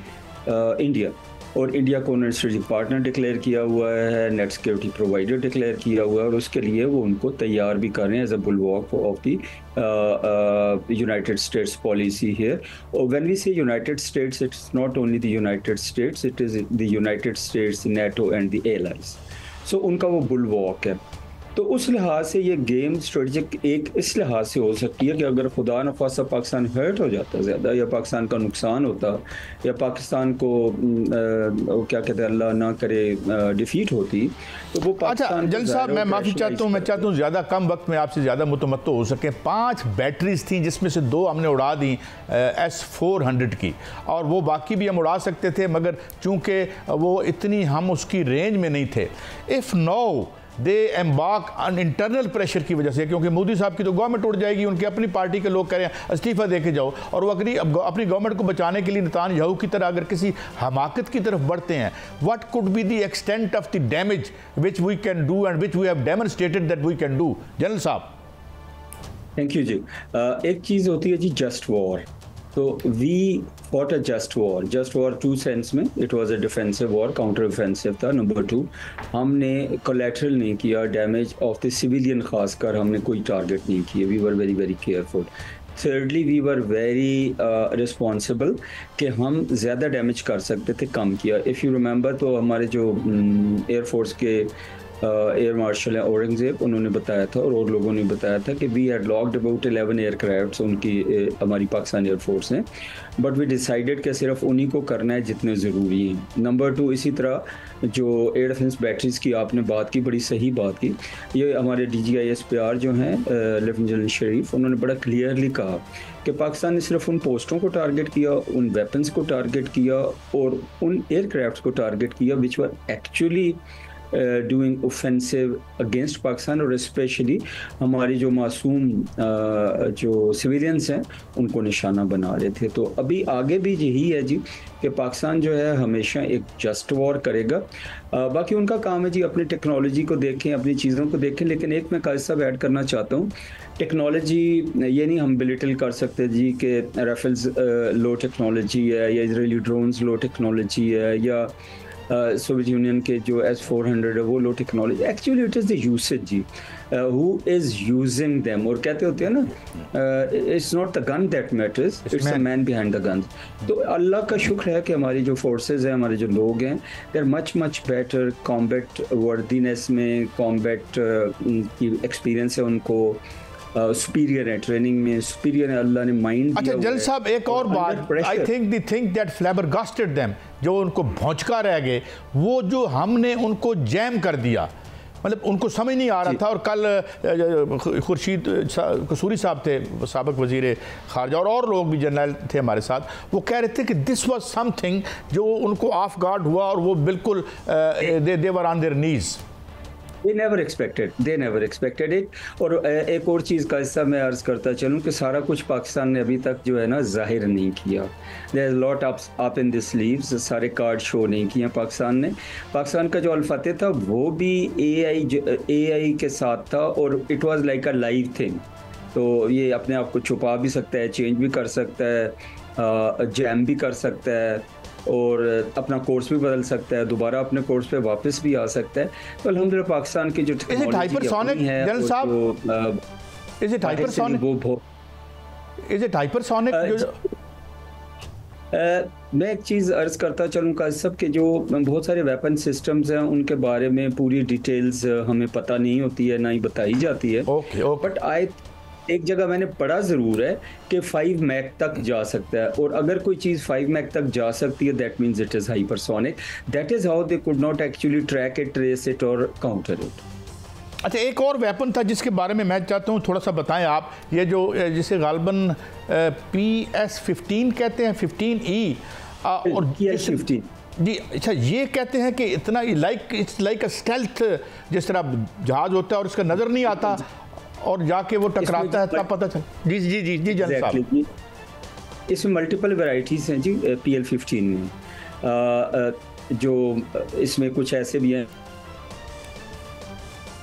इंडिया। और इंडिया को उन्होंने स्ट्रेटेजिक पार्टनर डिक्लेयर किया हुआ है, नेट सिक्योरिटी प्रोवाइडर डिक्लेयर किया हुआ है, और उसके लिए वो उनको तैयार भी कर रहे हैं as a bulwark of the United States policy here. और when we say United States, it's not only the United States, it is the United States, NATO and the allies. So उनका वो बुलवॉक है। तो उस लिहाज से ये गेम स्ट्रेटजिक एक इस लिहाज से हो सकती है कि अगर खुदा न खास्ता पाकिस्तान हर्ट हो जाता ज़्यादा, या पाकिस्तान का नुकसान होता, या पाकिस्तान को क्या कहते हैं अल्लाह ना करे डिफीट होती, तो वो अच्छा जल साहब, मैं माफ़ी चाहता हूँ, मैं चाहता हूँ ज़्यादा कम वक्त में आपसे ज़्यादा मुतमत्तो हो सके। 5 बैटरीज थी जिसमें से 2 हमने उड़ा दी S-400 की, और वो बाकी भी हम उड़ा सकते थे, मगर चूँकि वो इतनी हम उसकी रेंज में नहीं थे। If no they embark on internal pressure की वजह से, क्योंकि मोदी साहब की तो गवर्नमेंट उड़ जाएगी, उनकी अपनी पार्टी के लोग कह रहे हैं इस्तीफ़ा दे के जाओ, और वो अपनी गवर्नमेंट को बचाने के लिए नेतान्याहू की तरह अगर किसी हमाकत की तरफ बढ़ते हैं, what could be the extent of the damage which we can do and which we have demonstrated that we can do. General साहब। थैंक यू जी। एक चीज़ होती है जी जस्ट वॉर। तो we fought a just war. Just war 2 sense में, it was a defensive war, counter defensive था। नंबर 2, हमने कोलैटरल नहीं किया, डैमेज ऑफ द सिविलियन खासकर हमने कोई टारगेट नहीं किया। We were very very careful. Thirdly, we were very responsible कि हम ज़्यादा डैमेज कर सकते थे, कम किया। इफ़ यू रिमेंबर, तो हमारे जो एयरफोर्स के एयर मार्शल है औरंगजेब, उन्होंने बताया था और लोगों ने बताया था कि we had locked about 11 aircraft उनकी हमारी पाकिस्तान एयरफोर्स हैं, बट वी डिसाइडेड कि सिर्फ उन्हीं को करना है जितने ज़रूरी हैं। नंबर 2, इसी तरह जो एयर डिफेंस बैटरीज़ की आपने बात की, बड़ी सही बात की। ये हमारे DGISPR जो हैं लेफ्टिनेंट जनरल शरीफ, उन्होंने बड़ा क्लियरली कहा कि पाकिस्तान ने सिर्फ उन पोस्टों को टारगेट किया, उन वेपन्स को टारगेट किया और उन एयरक्राफ्ट को टारगेट किया which were actually doing offensive against Pakistan, और स्पेशली हमारी जो मासूम जो सिविलियंस हैं उनको निशाना बना रहे थे। तो अभी आगे भी यही है जी कि पाकिस्तान जो है हमेशा एक जस्ट वॉर करेगा। बाकी उनका काम है जी अपनी टेक्नोलॉजी को देखें, अपनी चीज़ों को देखें। लेकिन एक मैं काज़ी साहब ऐड करना चाहता हूँ, टेक्नोलॉजी ये नहीं हम बिलिटल कर सकते जी कि राइफल्स लो टेक्नोलॉजी है, या इजरायली ड्रोन्स लो टेक्नोलॉजी है, या सोवियत यूनियन के जो S-400 है वो low technology. Actually it is the usage जी, हु इज़ यूजिंग देम। और कहते होते हैं ना, it's not the gun that matters, it's the man behind the gun. तो अल्लाह का शुक्र है कि हमारी जो फोर्सेज हैं, हमारे जो लोग हैं, they are much better combat worthiness में, कॉम्बैट की एक्सपीरियंस है उनको, सुपीरियर है ट्रेनिंग में, सुपीरियर है, अल्लाह ने माइंड। अच्छा जल साहब, एक और बात, I think the thing that फ्लैबरगास्टेड them, जो उनको भौंचका रह गए, वो जो हमने उनको जैम कर दिया, मतलब उनको समझ नहीं आ रहा था। और कल खुर्शीद कसूरी साहब थे, साबिक वजीर खारजा, और लोग भी जनरल थे हमारे साथ, वो कह रहे थे कि दिस वाज समथिंग जो उनको ऑफ गार्ड हुआ, और वो बिल्कुल they were on their knees. They never expected it। और एक और चीज़ का हिस्सा मैं अर्ज़ करता चलूँ कि सारा कुछ पाकिस्तान ने अभी तक जो है ना ज़ाहिर नहीं किया। There is a lot up in the sleeves, सारे कार्ड शो नहीं किए पाकिस्तान ने। पाकिस्तान का जो अल-फतेह था वो भी AI के साथ था, और it was like a live thing. तो ये अपने आप को छुपा भी सकता है, चेंज भी कर सकता है, जैम भी कर सकता है, और अपना कोर्स भी बदल सकता है, दोबारा अपने कोर्स पे वापस भी आ सकता है। तो अल्हम्दुलिल्लाह पाकिस्तान की जो टेक्नोलॉजी है, जनरल साहब, इज इट हाइपरसोनिक? मैं एक चीज़ अर्ज़ करता चलूँ काज़ी साहब कि जो बहुत सारे वेपन सिस्टम्स हैं उनके बारे में पूरी डिटेल्स हमें पता नहीं होती है, ना ही बताई जाती है। बट एक जगह मैंने पढ़ा ज़रूर है कि 5 मैक तक जा सकता है, और अगर कोई चीज़ 5 मैक तक जा सकती है, that means it is hypersonic. That is how they could not actually track it, trace it और काउंटर इट। अच्छा, एक और वेपन था जिसके बारे में मैं चाहता हूँ थोड़ा सा बताएं आप, ये जो जिसे गालबन PS-15 कहते हैं, 15E और PS-15 जी। अच्छा, ये कहते हैं कि इतना इट्स लाइक अ स्टेल्थ, जिस तरह जहाज़ होता है और इसका नज़र नहीं आता और जाके वो टकराता है, तब पता चल। जी जी जी जी जनरल साहब, इसमें मल्टीपल वैरायटीज़ हैं जी PL-15 में। जो इसमें कुछ ऐसे भी हैं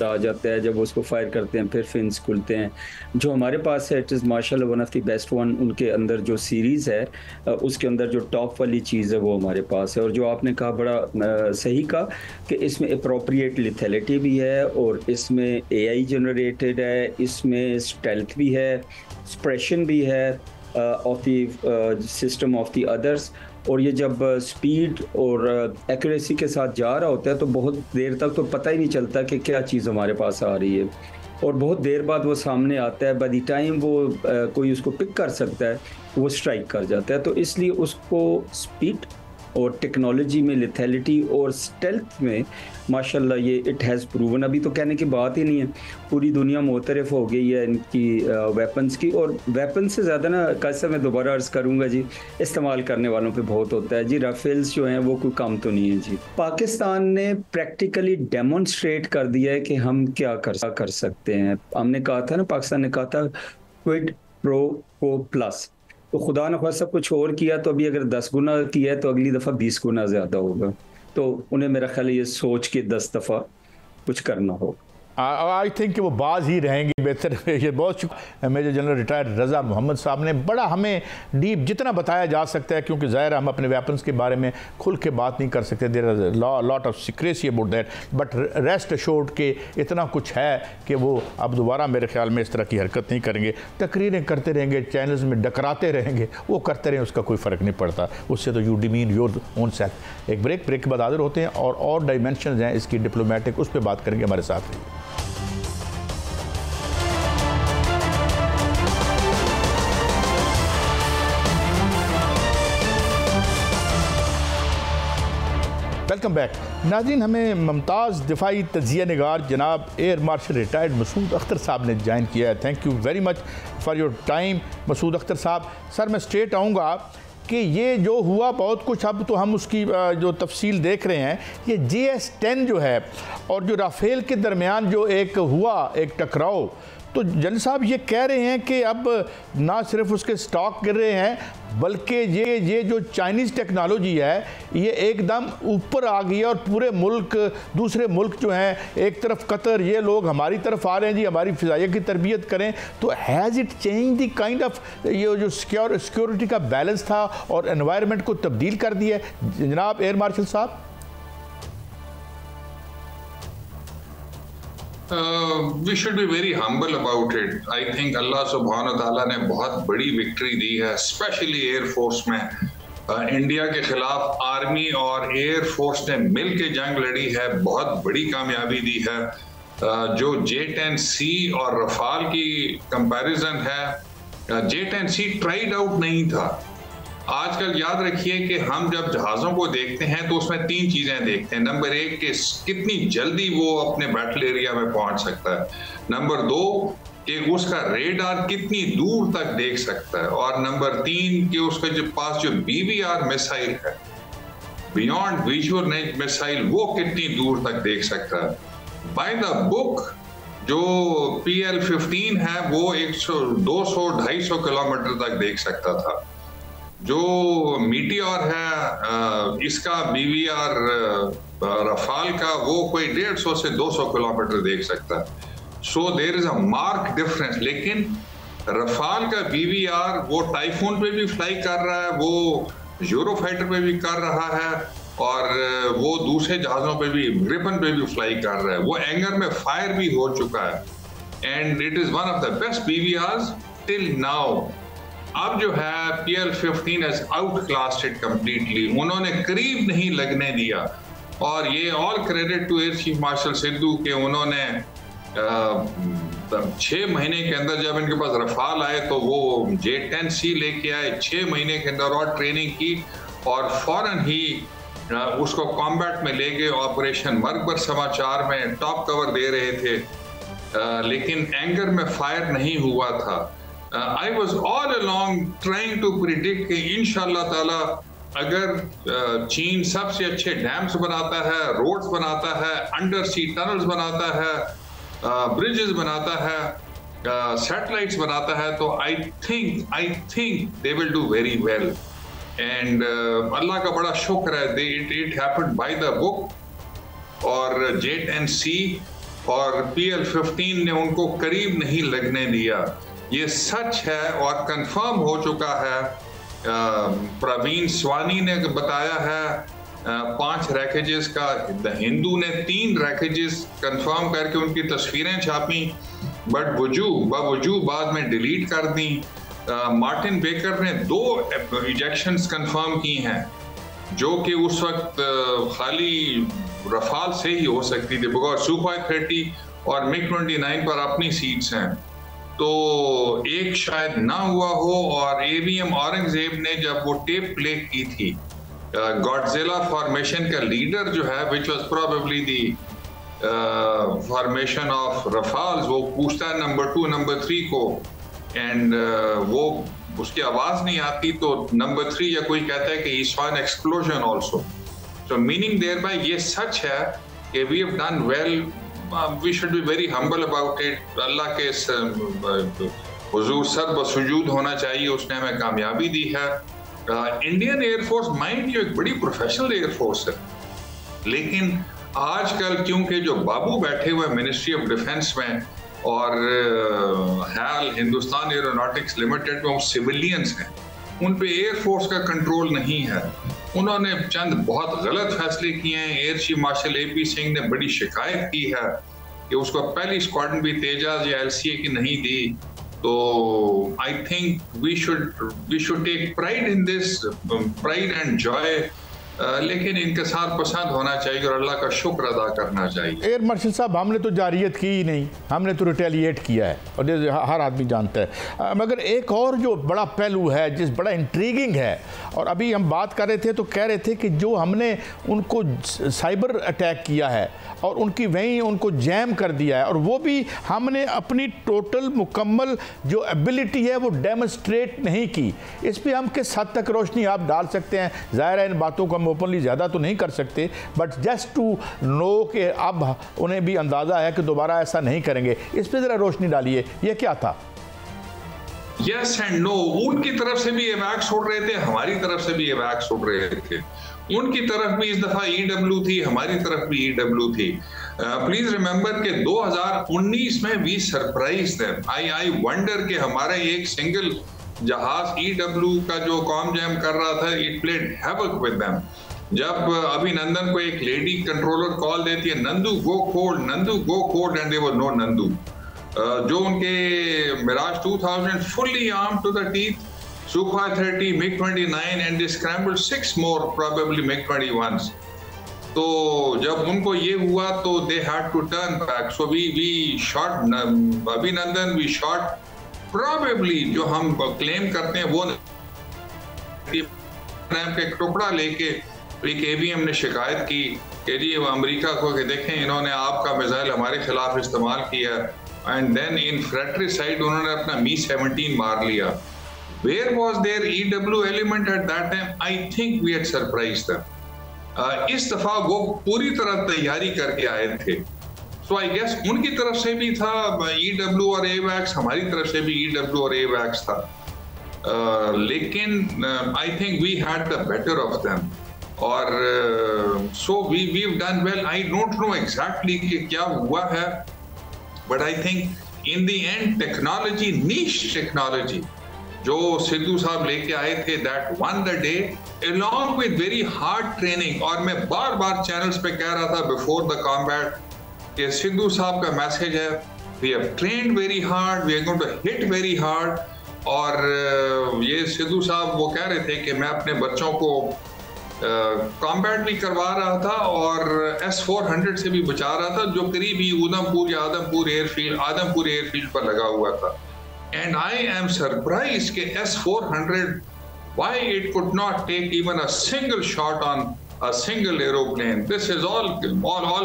आ जाता है, जब उसको फायर करते हैं फिर फिन्स खुलते हैं। जो हमारे पास है इट इज़ माशाल्लाह one of the best one. उनके अंदर जो सीरीज़ है उसके अंदर जो टॉप वाली चीज़ है वो हमारे पास है। और जो आपने कहा बड़ा सही कहा कि इसमें अप्रोप्रिएट लिथैलिटी भी है और इसमें AI जनरेटेड है, इसमें स्टेल्थ भी है, स्प्रेशन भी है of the system of the others. और ये जब स्पीड और एक्यूरेसी के साथ जा रहा होता है तो बहुत देर तक तो पता ही नहीं चलता कि क्या चीज़ हमारे पास आ रही है, और बहुत देर बाद वो सामने आता है। बाय द टाइम वो कोई उसको पिक कर सकता है, वो स्ट्राइक कर जाता है। तो इसलिए उसको स्पीड और टेक्नोलॉजी में लिथैलिटी और स्टेल्थ में माशाल्लाह ये इट हैज़ प्रूवन। अभी तो कहने की बात ही नहीं है, पूरी दुनिया मुतरफ़ हो गई है इनकी वेपन्स की। और वेपन से ज़्यादा ना कैसे मैं दोबारा अर्ज़ करूँगा जी, इस्तेमाल करने वालों पे बहुत होता है जी। राफेल्स जो हैं वो कोई काम तो नहीं है जी। पाकिस्तान ने प्रैक्टिकली डेमोन्स्ट्रेट कर दिया है कि हम क्या कर सकते हैं। हमने कहा था ना, पाकिस्तान ने कहा था क्विड प्रो को प्लस, तो खुदा न खास्ता कुछ और किया तो अभी अगर 10 गुना किया है तो अगली दफ़ा 20 गुना ज़्यादा होगा। तो उन्हें मेरा ख्याल है ये सोच के 10 दफ़ा कुछ करना होगा। आई थिंक कि वो बाज ही रहेंगे बेहतर। ये बहुत शुक्रिया major general retired Raza Mohammad साहब ने बड़ा हमें डीप जितना बताया जा सकता है, क्योंकि ज़ाहिर हम अपने वेपन्स के बारे में खुल के बात नहीं कर सकते, there is lot of secrecy about that, but rest assured के इतना कुछ है कि वो अब दोबारा मेरे ख्याल में इस तरह की हरकत नहीं करेंगे। तकरीरें करते रहेंगे, चैनल्स में डकराते रहेंगे, वो करते रहें, उसका कोई फ़र्क नहीं पड़ता, उससे तो you demean your own self. एक ब्रेक के बाद हाजिर होते हैं और डायमेंशन हैं इसकी डिप्लोमेटिक, उस पर बात करेंगे। हमारे साथ रहिए। वेलकम बैक नाज़रीन। हमें मुमताज़ दिफाई तजिया निगार जनाब air marshal retired Masood Akhtar साहब ने ज्वाइन किया है। Thank you very much for your time Masood Akhtar साहब। सर मैं स्ट्रेट आऊँगा कि ये जो हुआ बहुत कुछ, अब तो हम उसकी जो तफसील देख रहे हैं, ये GS-10 जो है और जो राफेल के दरमियान जो एक हुआ एक टकराव, तो जनरल साहब ये कह रहे हैं कि अब ना सिर्फ उसके स्टॉक गिर रहे हैं बल्कि ये जो चाइनीज़ टेक्नोलॉजी है ये एकदम ऊपर आ गई है और पूरे मुल्क, दूसरे मुल्क जो हैं, एक तरफ कतर, ये लोग हमारी तरफ आ रहे हैं जी, हमारी फ़िज़ाइया की तरबियत करें। तो has it change the kind of ये जो सिक्योरिटी का बैलेंस था और एनवायरनमेंट को तब्दील कर दिया है जनाब एयर मार्शल साहब? We should be very humble about it. I think अल्लाह सुब्हान ताला ने बहुत बड़ी विक्ट्री दी है, स्पेशली एयर फोर्स में। इंडिया के खिलाफ आर्मी और एयर फोर्स ने मिल के जंग लड़ी है, बहुत बड़ी कामयाबी दी है। जो J-10C और रफाल की कंपैरिजन है, J-10C ट्राइड आउट नहीं था। आजकल याद रखिए कि हम जब जहाज़ों को देखते हैं तो उसमें 3 चीज़ें देखते हैं। नंबर 1 कि कितनी जल्दी वो अपने बैटल एरिया में पहुंच सकता है, नंबर 2 कि उसका रेडार कितनी दूर तक देख सकता है, और नंबर 3 कि उसके पास जो BVR मिसाइल है, बियॉन्ड विजुअल रेंज मिसाइल, वो कितनी दूर तक देख सकता है। बाय द बुक जो PL-15 है वो 200-250 किलोमीटर तक देख सकता था। जो मीटियोर है इसका BVR रफाल का वो कोई 150 से 200 किलोमीटर देख सकता है। So there is a mark difference. लेकिन रफाल का BVR वो टाइफून पे भी फ्लाई कर रहा है, वो यूरोफाइटर पे भी कर रहा है, और वो दूसरे जहाज़ों पे भी, ग्रिफन पे भी फ्लाई कर रहा है। वो एंगर में फायर भी हो चुका है and it is one of the best BVRs till now. अब जो है PL-15 has outclassed it completely, उन्होंने करीब नहीं लगने दिया, और ये all credit to air chief marshal Sidhu के उन्होंने 6 महीने के अंदर जब इनके पास रफाल आए तो वो J-10C लेके आए, 6 महीने के अंदर और ट्रेनिंग की और फौरन ही उसको कॉम्बैट में ले गए। ऑपरेशन मरबर समाचार में टॉप कवर दे रहे थे, लेकिन एंगर में फायर नहीं हुआ था। I was all along trying to predict कि इंशाल्लाह ताला अगर चीन सबसे अच्छे डैम्स बनाता है, रोड्स बनाता है, अंडर सी टनल्स बनाता है, ब्रिजेस बनाता है, सैटेलाइट्स बनाता है, तो I think they will do very well. And अल्लाह का बड़ा शुक्र है, it happened by the book। और J-10C और PL-15 ने उनको करीब नहीं लगने दिया। ये सच है और कंफर्म हो चुका है। प्रवीण स्वानी ने बताया है 5 रैकेजेस का, द हिंदू ने 3 रैकेजेस कंफर्म करके उनकी तस्वीरें छापी, बट बावजूद बाद में डिलीट कर दी। मार्टिन बेकर ने 2 इजेक्शंस कंफर्म की हैं, जो कि उस वक्त खाली रफाल से ही हो सकती थी, बिकॉज सुखोई 30 और MiG-29 पर अपनी सीट्स हैं, तो एक शायद ना हुआ हो। और ABM औरंगजेब ने जब वो टेप प्ले की थी, गॉडजिला फॉर्मेशन का लीडर जो है, which was probably the formation of Rafales, वो पूछता है नंबर 2 नंबर 3 को, एंड वो उसकी आवाज नहीं आती, तो नंबर 3 या कोई कहता है कि he saw an explosion also. So meaning thereby ये सच है कि we have done well. We should be very humble about it. अल्लाह के हुजूर सर बसुजूद होना चाहिए, उसने हमें कामयाबी दी है। इंडियन एयरफोर्स माइंड जो एक बड़ी प्रोफेशनल एयरफोर्स है, लेकिन आजकल क्योंकि जो बाबू बैठे हुए मिनिस्ट्री ऑफ डिफेंस में और हाल हिंदुस्तान एरोनॉटिक्स लिमिटेड में वो सिविलियंस हैं, उन पे एयरफोर्स का कंट्रोल नहीं है। उन्होंने चंद बहुत गलत फैसले किए हैं। Air chief martial AP Singh ने बड़ी शिकायत की है कि उसको पहली स्क्वाड्रन भी तेजाज या LCA की नहीं दी। तो I think we should take pride in this, pride and joy, लेकिन इनकसार पसंद होना चाहिए और अल्लाह का शुक्र अदा करना चाहिए। एयर मार्शल साहब, हमने तो जारियत की ही नहीं, हमने तो रिटेलिएट किया है, और ये हर आदमी जानता है। मगर एक और जो बड़ा पहलू है, जिस बड़ा इंट्रीगिंग है, और अभी हम बात कर रहे थे तो कह रहे थे कि जो हमने उनको साइबर अटैक किया है और उनकी वहीं उनको जैम कर दिया है, और वो भी हमने अपनी टोटल मुकम्मल जो एबिलिटी है वो डेमोस्ट्रेट नहीं की। इस पर हम किस हद तक रोशनी आप डाल सकते हैं? ज़ाहिर है इन बातों को हम ओपनली ज़्यादा तो नहीं कर सकते, बट जस्ट टू नो कि अब उन्हें भी अंदाज़ा है कि दोबारा ऐसा नहीं करेंगे। इस पर ज़रा रोशनी डालिए, ये क्या था? Yes and no. उनकी तरफ से भी एवैक्स उड़ रहे थे, हमारी तरफ से भी एवैक्स उड़ रहे थे। उनकी तरफ भी इस दफा EW थी, हमारी तरफ भी EW थी। प्लीज रिमेंबर कि 2019 में we surprise them. I wonder कि हमारा एक सिंगल जहाज EW का जो कॉम जैम कर रहा था, it played havoc with them. जब अभिनंदन को एक लेडी कंट्रोलर कॉल देती है, Nandu go code, and there was no Nandu. जो उनके Mirage 2000 fully armed to the teeth, Sukhoi 30, MiG-29 and they scrambled 6 more probably MiG-21s. तो जब उनको ये हुआ तो they had to turn back. So we shot अभिनंदन, we shot probably जो हम क्लेम करते हैं वो एक टुकड़ा लेके एक ABM ने शिकायत की कि जी अमेरिका को कि देखें इन्होंने आपका मिसाइल हमारे खिलाफ इस्तेमाल किया, एंड देन इन फ्रैट्रिसाइड उन्होंने अपना Mi-17 मार लिया। Where was their EW element at that time? I think we had surprised them. इस दफा वो पूरी तरह तैयारी करके आए थे। So I guess उनकी तरफ से भी था EW और AWACS, हमारी तरफ से भी EW और AWACS था। लेकिन I think we had the better of them. और so we've done well. I don't know exactly कि क्या हुआ है, but I think in the end technology, niche technology जो सिद्धू साहब लेके आए थे, that won the day along with very hard training। और मैं बार बार चैनल्स पे कह रहा था before the combat कि सिद्धू साहब का मैसेज है we have trained very hard, we are going to hit very hard। और ये सिद्धू साहब वो कह रहे थे कि मैं अपने बच्चों को कॉम्बैट भी करवा रहा था और S-400 से भी बचा रहा था, जो करीबी उधमपुर या आदमपुर एयरफील्ड पर लगा हुआ था। And I am surprised कि S-400 why it could not take even a single shot on a single aeroplane. This is all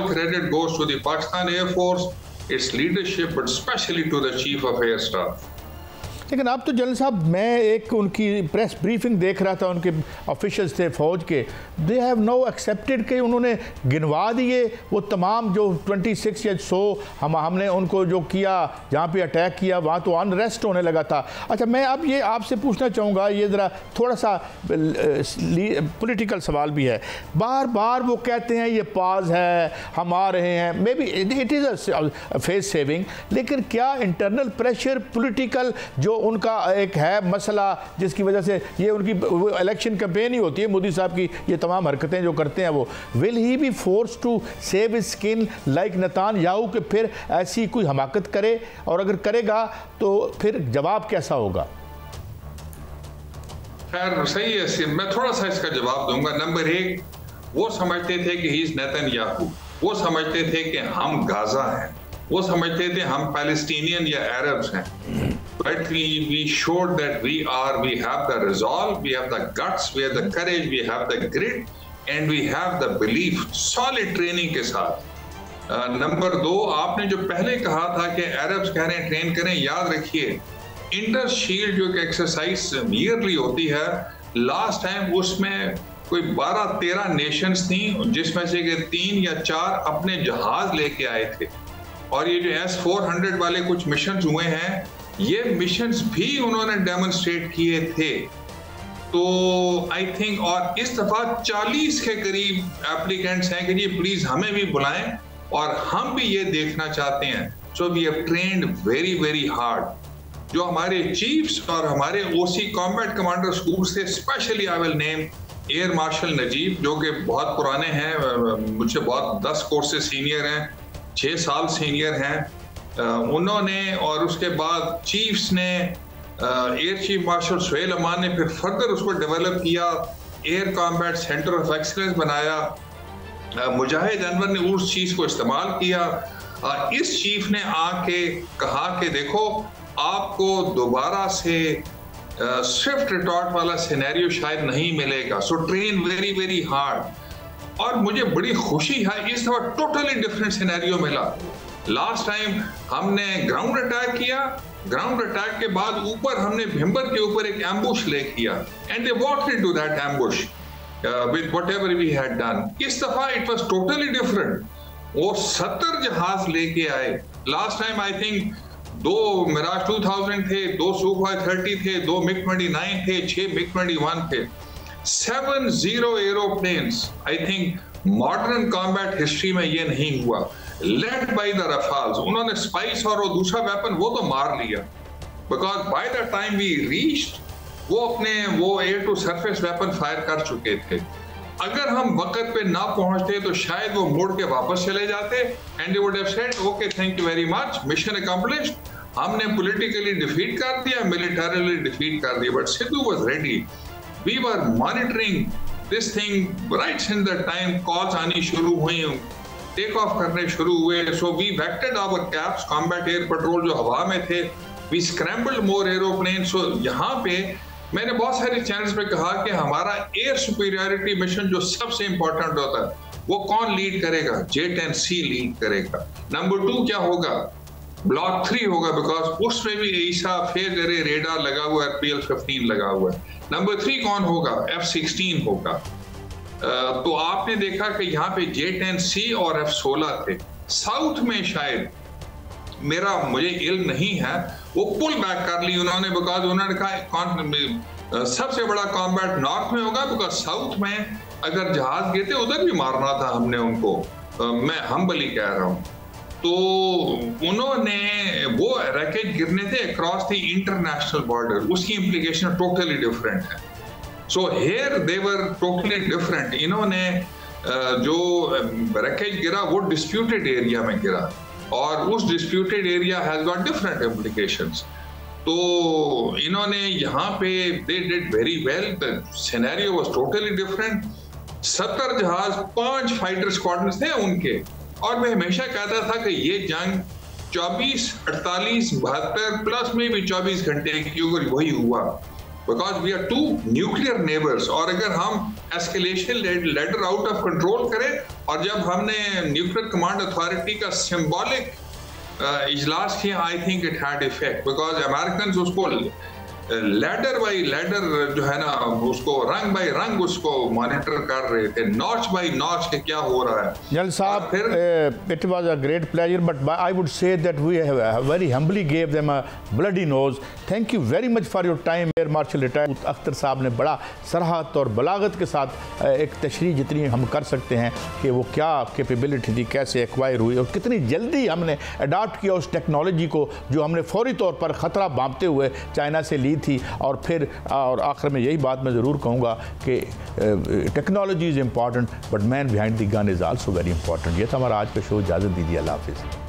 credit goes to the Pakistan Air Force, its leadership, but especially to the Chief of Air Staff. लेकिन अब तो general साहब, मैं एक उनकी press briefing देख रहा था, उनके ऑफिशियल्स थे फ़ौज के, दे हैव नो एक्सेप्टेड कि उन्होंने गिनवा दिए वो तमाम जो 26 या 100 हमने उनको जो किया, जहाँ पे अटैक किया वहाँ तो अनरेस्ट होने लगा था। अच्छा, मैं अब ये आपसे पूछना चाहूँगा, ये ज़रा थोड़ा सा पॉलिटिकल सवाल भी है। बार बार वो कहते हैं ये पाज है, हम आ रहे हैं, may be it is a face saving, लेकिन क्या इंटरनल प्रेशर पॉलिटिकल जो उनका एक है मसला जिसकी वजह से ये उनकी इलेक्शन कैंपेन ही होती है, मोदी साहब की ये तमाम हरकतें जो करते हैं, वो will he be force to save his skin like Netanyahu के फिर ऐसी कोई हमाकत करे, और अगर करेगा तो फिर जवाब कैसा होगा? खैर सही है, मैं थोड़ा सा इसका जवाब दूंगा। नंबर एक, वो समझते थे कि ही इज नेतन्याहू, वो समझते थे कि हम गाजा हैं, वो समझते थे हम पैलेस्टीनियन या अरब्स हैं। But we showed that we have the resolve, we have the guts, we have the courage, we have the grit, and we have the belief, solid training के साथ। नंबर 2, आपने जो पहले कहा था कि अरब्स कह रहे हैं ट्रेन करें, याद रखिए इंटर शील्ड जो एक्सरसाइज ईयरली होती है, लास्ट टाइम उसमें कोई 12-13 नेशंस थी, जिसमें से 3 या 4 अपने जहाज लेके आए थे। और ये जो S-400 वाले कुछ मिशन हुए हैं, ये मिशंस भी उन्होंने डेमोन्स्ट्रेट किए थे। तो आई थिंक, और इस दफा 40 के करीब एप्लीकेंट्स हैं कि जी प्लीज हमें भी बुलाएं और हम भी ये देखना चाहते हैं। So we have trained very very hard. जो हमारे चीफ्स और हमारे ओसी कॉम्बैट कमांडर स्कूल से, specially I will name air marshal Najeeb, जो कि बहुत पुराने हैं, मुझसे बहुत 10 कोर्सेज सीनियर हैं, 6 साल सीनियर हैं, उन्होंने, और उसके बाद चीफ्स ने, एयर चीफ मार्शल सुहेल अमान ने फिर फर्दर उसको डेवलप किया, air combat centre of excellence बनाया, मुजाहिद अनवर ने उस चीज़ को इस्तेमाल किया। इस चीफ ने आके कहा कि देखो आपको दोबारा से स्विफ्ट रिटॉर्ट वाला सिनेरियो शायद नहीं मिलेगा, so train very very hard. और मुझे बड़ी खुशी है, इस दफा टोटली डिफरेंट सिनेरियो मिला। लास्ट टाइम हमने ग्राउंड अटैक किया, ग्राउंड अटैक के बाद ऊपर हमने भिम्बर के ऊपर एक एम्बुश ले किया, and they walked into that ambush with whatever we had done. इस दफा इट वाज टोटली डिफरेंट। वो 70 जहाज लेके आए। Last time I think 2 Mirage 2000 थे, 2 सुखोई 30 थे, 2 मिग-29 थे, 6 मिग-21 थे, 70 aeroplanes. I think modern combat history में ये नहीं हुआ। लेड बाय द रफाल्स, उन्होंने स्पाइस और वो दूसरा वेपन वो तो मार लिया, because by the time we reached वो अपने वो air to surface weapon fire कर चुके थे। अगर हम वक्त पे ना पहुंचते तो शायद वो मुड़ के वापस चले जाते, and they would have said okay thank you very much, mission accomplished, हमने पॉलिटिकली डिफीट कर दिया, मिलिटरीली डिफीट कर दिया। But Sidhu was ready, we were monitoring this thing right since the time calls आनी शुरू हुई, टेक ऑफ करने शुरू हुए। So we vectored our CAPs, combat air patrol जो हवा में थे, वी स्क्रैम्बल्ड मोर एरोप्लेन। सो यहाँ पे मैंने बहुत सारे चैनल्स पे कहा कि हमारा एयर सुपीरियरिटी मिशन जो सबसे इंपॉर्टेंट होता है वो कौन लीड करेगा? J-10C लीड करेगा। नंबर 2 क्या होगा? ब्लॉक 3 होगा, बिकॉज उसमें भी ईसा फेयर रेडार लगा हुआ है, PL-15 लगा हुआ है। नंबर 3 कौन होगा? F-16 होगा। तो आपने देखा कि यहाँ पे J-10C और F-16 थे। साउथ में शायद मुझे इल्म नहीं है, वो पुल बैक कर ली उन्होंने, बिकॉज उन्होंने कहा सबसे बड़ा कॉम्बैट नॉर्थ में होगा, बिकॉज साउथ में अगर जहाज गिरते उधर भी मारना था हमने उनको, मैं हम्बली कह रहा हूँ। तो उन्होंने वो रैकेट गिरने थे अक्रॉस द इंटरनेशनल बॉर्डर, उसकी इम्प्लीकेशन टोटली डिफरेंट है। So here they were totally different. इन्होंने जो रैकेट गिरा वो डिस्प्यूटेड एरिया में गिरा, और उस disputed area has got different implications. तो इन्होंने यहाँ पे they did very well, the scenario was totally different. 70 जहाज, 5 फाइटर स्क्वाड्रन्स थे उनके, और मैं हमेशा कहता था कि ये जंग 24, 48, 72 प्लस में भी 24 घंटे की वही हुआ, because we are 2 nuclear neighbours. और अगर हम escalation ladder out of control करें, और जब हमने न्यूक्लियर कमांड अथॉरिटी का सिंबॉलिक इजलास किया, I think it had effect because American उसको लैडर बाई लैडर जो है ना, उसको रंग बाई रंग उसको मॉनिटर कर रहे थे, नॉच बाई नॉच के क्या हो रहा है। जल साहब, it was a great pleasure, but I would say that we have very humbly gave them a bloody nose. Thank you very much for your time. Air marshal retired Akhtar साहब ने बड़ा सराहत और बलागत के साथ एक तशरीह जितनी हम कर सकते हैं कि वो क्या कैपेबिलिटी थी, कैसे एक्वायर हुई और कितनी जल्दी हमने अडाप्ट किया उस टेक्नोलॉजी को जो हमने फौरी तौर पर ख़तरा भांपते हुए चाइना से ली थी। और फिर और आखिर में यही बात मैं ज़रूर कहूँगा कि technology is important but man behind the gun is also very important. ये था हमारा आज का शो। इजाज़त दीजिए, अल्लाह हाफिज़।